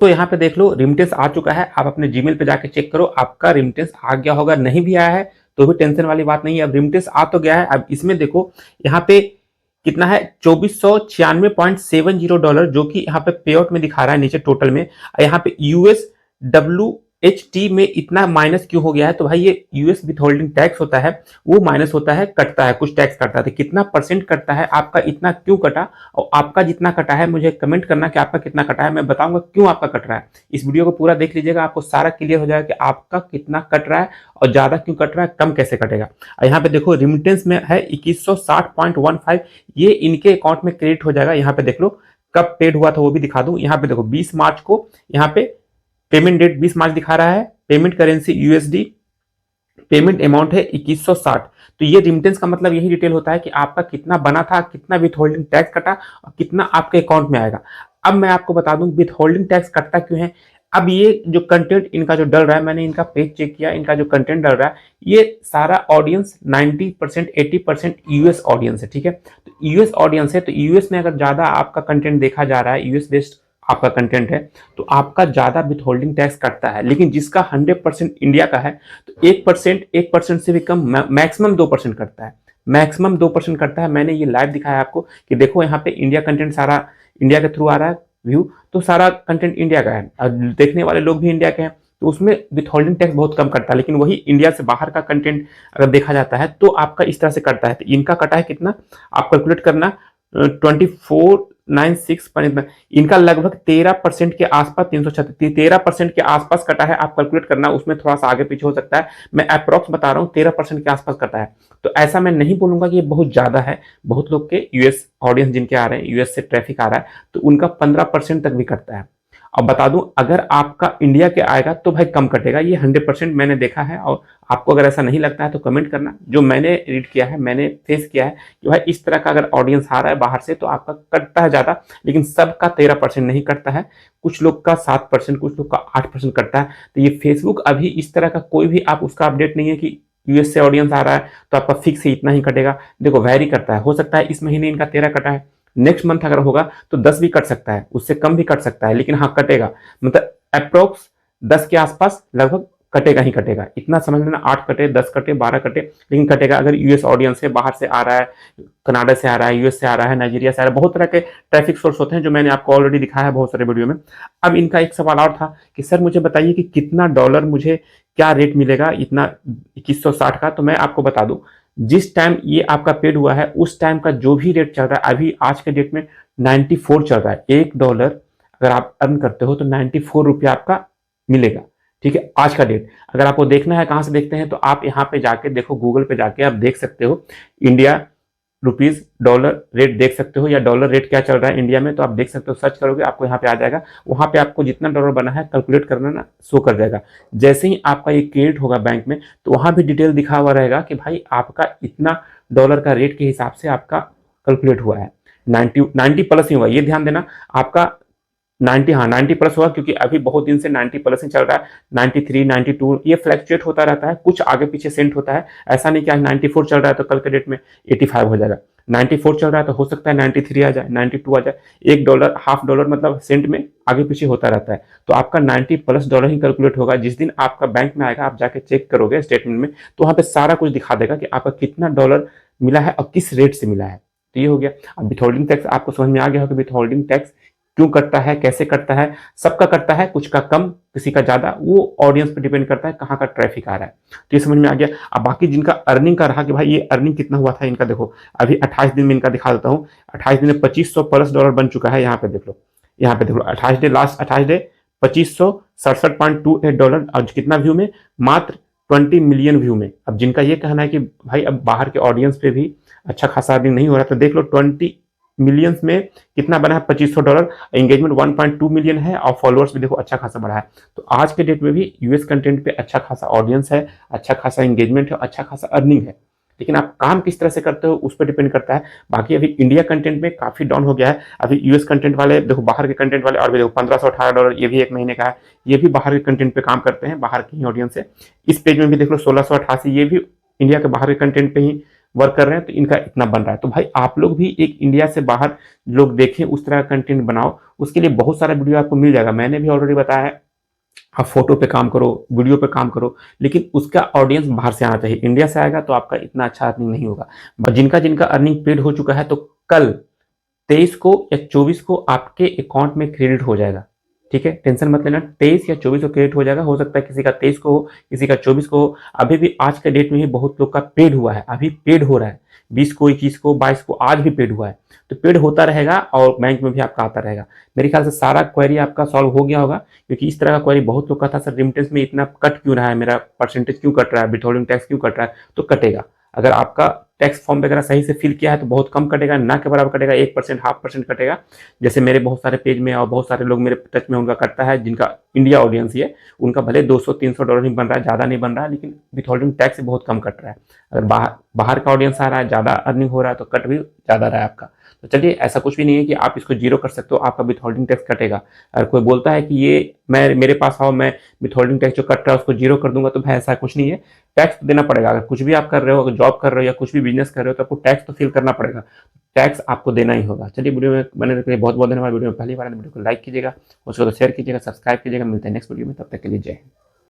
तो यहाँ पे देख लो रिमिटेंस आ चुका है। आप अपने जीमेल पे जाके चेक करो आपका रिमिटेंस आ गया होगा, नहीं भी आया है तो भी टेंशन वाली बात नहीं है। अब रिमिटेंस आ तो गया है। अब इसमें देखो यहाँ पे कितना है, 2496.70 डॉलर, जो कि यहाँ पे पे आउट में दिखा रहा है नीचे टोटल में। यहाँ पे USWHT में इतना माइनस क्यों हो गया है, तो भाई ये यूएस विथ होल्डिंग टैक्स होता है, वो माइनस होता है, कटता है, कुछ टैक्स कटता है। तो कितना परसेंट कटता है, आपका इतना क्यों कटा, और आपका जितना कटा है मुझे कमेंट करना कि आपका कितना कटा है। मैं बताऊंगा क्यों आपका कट रहा है। इस वीडियो को पूरा देख लीजिएगा, आपको सारा क्लियर हो जाएगा कि आपका कितना कट रहा है और ज्यादा क्यों कट रहा है, कम कैसे कटेगा। यहाँ पे देखो रिमिटेंस में है 2160.15, ये इनके अकाउंट में क्रेडिट हो जाएगा। यहाँ पे देख लो कब पेड हुआ था वो भी दिखा दूं। यहाँ पे देखो 20 मार्च को, यहाँ पे पेमेंट डेट 20 मार्च दिखा रहा है, payment currency USD, payment amount है 2160। तो ये रिमिटेंस का मतलब यही डिटेल होता है कि आपका कितना बना था, कितना विथ होल्डिंग टैक्स कटा और कितना आपके अकाउंट में आएगा। अब मैं आपको बता दूं विथ होल्डिंग टैक्स कटता क्यों है। अब ये जो कंटेंट इनका जो डल रहा है, मैंने इनका पेज चेक किया, इनका जो कंटेंट डल रहा है ये सारा ऑडियंस 90% 80% यूएस ऑडियंस है, ठीक है। तो यूएस ऑडियंस है, तो यूएस में अगर ज्यादा आपका कंटेंट देखा जा रहा है, यूएस बेस्ड आपका कंटेंट है, तो आपका ज्यादा विथ होल्डिंग टैक्स कटता है। लेकिन जिसका 100% इंडिया का है तो 1% से भी कम, मैक्सिमम 2% कटता है, मैक्सिमम 2% कटता है। मैंने ये लाइव दिखाया आपको कि देखो यहाँ पे इंडिया कंटेंट सारा इंडिया के थ्रू आ रहा है व्यू, तो सारा कंटेंट इंडिया का है और देखने वाले लोग भी इंडिया के हैं, तो उसमें विथ होल्डिंग टैक्स बहुत कम कटता है। लेकिन वही इंडिया से बाहर का कंटेंट अगर देखा जाता है तो आपका इस तरह से कटता है। तो इनका कटा है कितना, आप कैलकुलेट करना, 2496 पर इनका लगभग 13% के आसपास, 336 13% के आसपास कटा है। आप कैलकुलेट करना, उसमें थोड़ा सा आगे पीछे हो सकता है, मैं अप्रॉक्स बता रहा हूँ 13% के आसपास कटा है। तो ऐसा मैं नहीं बोलूंगा कि ये बहुत ज्यादा है, बहुत लोग के यूएस ऑडियंस जिनके आ रहे हैं, यूएस से ट्रैफिक आ रहा है, तो उनका 15% तक भी कटता है। अब बता दूं अगर आपका इंडिया के आएगा तो भाई कम कटेगा, ये 100% मैंने देखा है। और आपको अगर ऐसा नहीं लगता है तो कमेंट करना, जो मैंने रीड किया है, मैंने फेस किया है कि भाई इस तरह का अगर ऑडियंस आ रहा है बाहर से तो आपका कटता है ज्यादा, लेकिन सबका 13% नहीं कटता है, कुछ लोग का 7%, कुछ लोग का 8% कटता है। तो ये फेसबुक अभी इस तरह का कोई भी आप उसका अपडेट नहीं है कि यूएस से ऑडियंस आ रहा है तो आपका फिक्स ही इतना ही कटेगा। देखो वैरी करता है, हो सकता है इस महीने इनका 13 कटा है, नेक्स्ट मंथ अगर होगा तो 10 भी कट सकता है, उससे कम भी कट सकता है, लेकिन हाँ कटेगा, मतलब अप्रोक्स 10 के आसपास लगभग कटेगा ही कटेगा। इतना समझ लेना, 8 कटे, 10 कटे, 12 कटे, लेकिन कटेगा। अगर यूएस ऑडियंस है, बाहर से आ रहा है, कनाडा से आ रहा है, यूएस से आ रहा है, नाइजीरिया से आ रहा है, बहुत तरह के ट्रैफिक सोर्स होते हैं जो मैंने आपको ऑलरेडी दिखाया है बहुत सारे वीडियो में। अब इनका एक सवाल और था कि सर मुझे बताइए कि कितना डॉलर मुझे क्या रेट मिलेगा इतना 2160 का। तो मैं आपको बता दूं, जिस टाइम ये आपका पेड हुआ है उस टाइम का जो भी रेट चल रहा है, अभी आज के डेट में 94 चल रहा है। $1 अगर आप अर्न करते हो तो 94 रुपया आपका मिलेगा, ठीक है, आज का डेट। अगर आपको देखना है कहां से देखते हैं तो आप यहाँ पे जाके देखो, गूगल पे जाके आप देख सकते हो इंडिया रुपीज डॉलर रेट देख सकते हो, या डॉलर रेट क्या चल रहा है इंडिया में, तो आप देख सकते हो, सर्च करोगे आपको यहाँ पे आ जाएगा। वहां पे आपको जितना डॉलर बना है कैलकुलेट करना ना, शो कर जाएगा। जैसे ही आपका ये क्रेडिट होगा बैंक में तो वहां भी डिटेल दिखा हुआ रहेगा कि भाई आपका इतना डॉलर का रेट के हिसाब से आपका कैलकुलेट हुआ है। 90 प्लस ही हुआ, ये ध्यान देना आपका 90, हाँ 90 प्लस हुआ, क्योंकि अभी बहुत दिन से 90 प्लस ही चल रहा है। 93 92 ये फ्लैक्चुएट होता रहता है, कुछ आगे पीछे सेंट होता है। ऐसा नहीं कि आज 94 चल रहा है तो कल के डेट में 85 हो जाएगा। 94 चल रहा है तो हो सकता है 93 आ जाए, 92 आ जाए। $1 हाफ डॉलर मतलब सेंट में आगे पीछे होता रहता है। तो आपका 90 प्लस डॉलर ही कैलकुलेट होगा। जिस दिन आपका बैंक में आएगा, आप जाके चेक करोगे स्टेटमेंट में, तो वहां पे सारा कुछ दिखा देगा कि आपका कितना डॉलर मिला है और किस रेट से मिला है। तो ये हो गया। अब विथहोल्डिंग टैक्स आपको समझ में आ गया हो कि विथहोल्डिंग टैक्स क्यों कटता है, कैसे कटता है। सबका कटता है, कुछ का कम, किसी का ज्यादा, वो ऑडियंस पे डिपेंड करता है कहाँ का ट्रैफिक आ रहा है। तो ये समझ में आ गया। अब बाकी जिनका अर्निंग का रहा कि भाई ये अर्निंग कितना हुआ था इनका, देखो अभी 28 दिन में इनका दिखा देता हूँ। 28 दिन में 2500 प्लस डॉलर बन चुका है। यहाँ पे देख लो, यहाँ पे देख लो 28 डे, लास्ट 28 डे 2567.28 डॉलर। और कितना व्यू में, मात्र 20 मिलियन व्यू में। अब जिनका ये कहना है कि भाई अब बाहर के ऑडियंस पे भी अच्छा खासा अर्निंग नहीं हो रहा, तो देख लो 20 मिलियंस में कितना बना है, $2500। एंगेजमेंट 1.2 मिलियन है और फॉलोअर्स भी देखो अच्छा खासा बढ़ा है। तो आज के डेट में भी यूएस कंटेंट पे अच्छा खासा ऑडियंस है, अच्छा खासा एंगेजमेंट है, अच्छा खासा अर्निंग है। लेकिन आप काम किस तरह से करते हो उस पर डिपेंड करता है। बाकी अभी इंडिया कंटेंट में काफी डाउन हो गया है। अभी यूएस कंटेंट वाले देखो, बाहर के कंटेंट वाले और भी देखो $1518, ये भी एक महीने का है। ये भी बाहर के कंटेंट पे काम करते हैं, बाहर की ही ऑडियंस है। इस पेज में भी देख लो 1688, ये भी इंडिया के बाहर के कंटेंट पे ही वर्क कर रहे हैं तो इनका इतना बन रहा है। तो भाई आप लोग भी एक इंडिया से बाहर लोग देखें, उस तरह का कंटेंट बनाओ, उसके लिए बहुत सारा वीडियो आपको मिल जाएगा। मैंने भी ऑलरेडी बताया है, आप फोटो पे काम करो, वीडियो पे काम करो, लेकिन उसका ऑडियंस बाहर से आना चाहिए। इंडिया से आएगा तो आपका इतना अच्छा अर्निंग नहीं होगा। जिनका जिनका अर्निंग पेड हो चुका है, तो कल 23 को या 24 को आपके अकाउंट में क्रेडिट हो जाएगा। ठीक है, टेंशन मत लेना, 23 या 24 को क्रेडिट हो जाएगा। हो सकता है किसी का 23 को हो, किसी का 24 को हो। अभी भी आज के डेट में ही बहुत लोग का पेड हुआ है, अभी पेड हो रहा है, 20 को, 21 को, 22 को, आज भी पेड हुआ है। तो पेड होता रहेगा और बैंक में भी आपका आता रहेगा। मेरे ख्याल से सारा क्वेरी आपका सॉल्व हो गया होगा, क्योंकि इस तरह का क्वेरी बहुत लोग का था, सर रिमिटेंस में इतना कट क्यों रहा है, मेरा परसेंटेज क्यों कट रहा है, विथहोल्डिंग टैक्स क्यों कट रहा है। तो कटेगा, अगर आपका टैक्स फॉर्म वगैरह सही से फिल किया है तो बहुत कम कटेगा, ना के बराबर कटेगा, 1%, 0.5% कटेगा। जैसे मेरे बहुत सारे पेज में और बहुत सारे लोग मेरे टच में, उनका कटता है, जिनका इंडिया ऑडियंस ही है, उनका भले $200-300 नहीं बन रहा है, ज़्यादा नहीं बन रहा है, लेकिन विथहोल्डिंग टैक्स बहुत कम कट रहा है। अगर बाहर बाहर का ऑडियंस आ रहा है, ज़्यादा अर्निंग हो रहा है, तो कट भी ज़्यादा रहा है आपका। तो चलिए, ऐसा कुछ भी नहीं है कि आप इसको जीरो कर सकते हो, आपका विथहोल्डिंग टैक्स कटेगा। अगर कोई बोलता है कि ये मैं मेरे पास आओ, मैं विथहोल्डिंग टैक्स जो कट रहा है उसको जीरो कर दूंगा, तो भाई ऐसा कुछ नहीं है। टैक्स तो देना पड़ेगा। अगर कुछ भी आप कर रहे हो, अगर जॉब कर रहे हो या कुछ भी बिजनेस कर रहे हो, तो आपको टैक्स तो फिल करना पड़ेगा, टैक्स आपको देना ही होगा। चलिए, वीडियो में बने रहने के लिए बहुत बहुत धन्यवाद। वीडियो में पहली बार वीडियो को लाइक कीजिएगा, उसको तो शेयर कीजिएगा, सब्सक्राइब कीजिएगा। मिलते हैं नेक्स्ट वीडियो में, तब तक के लिए जय हिंद।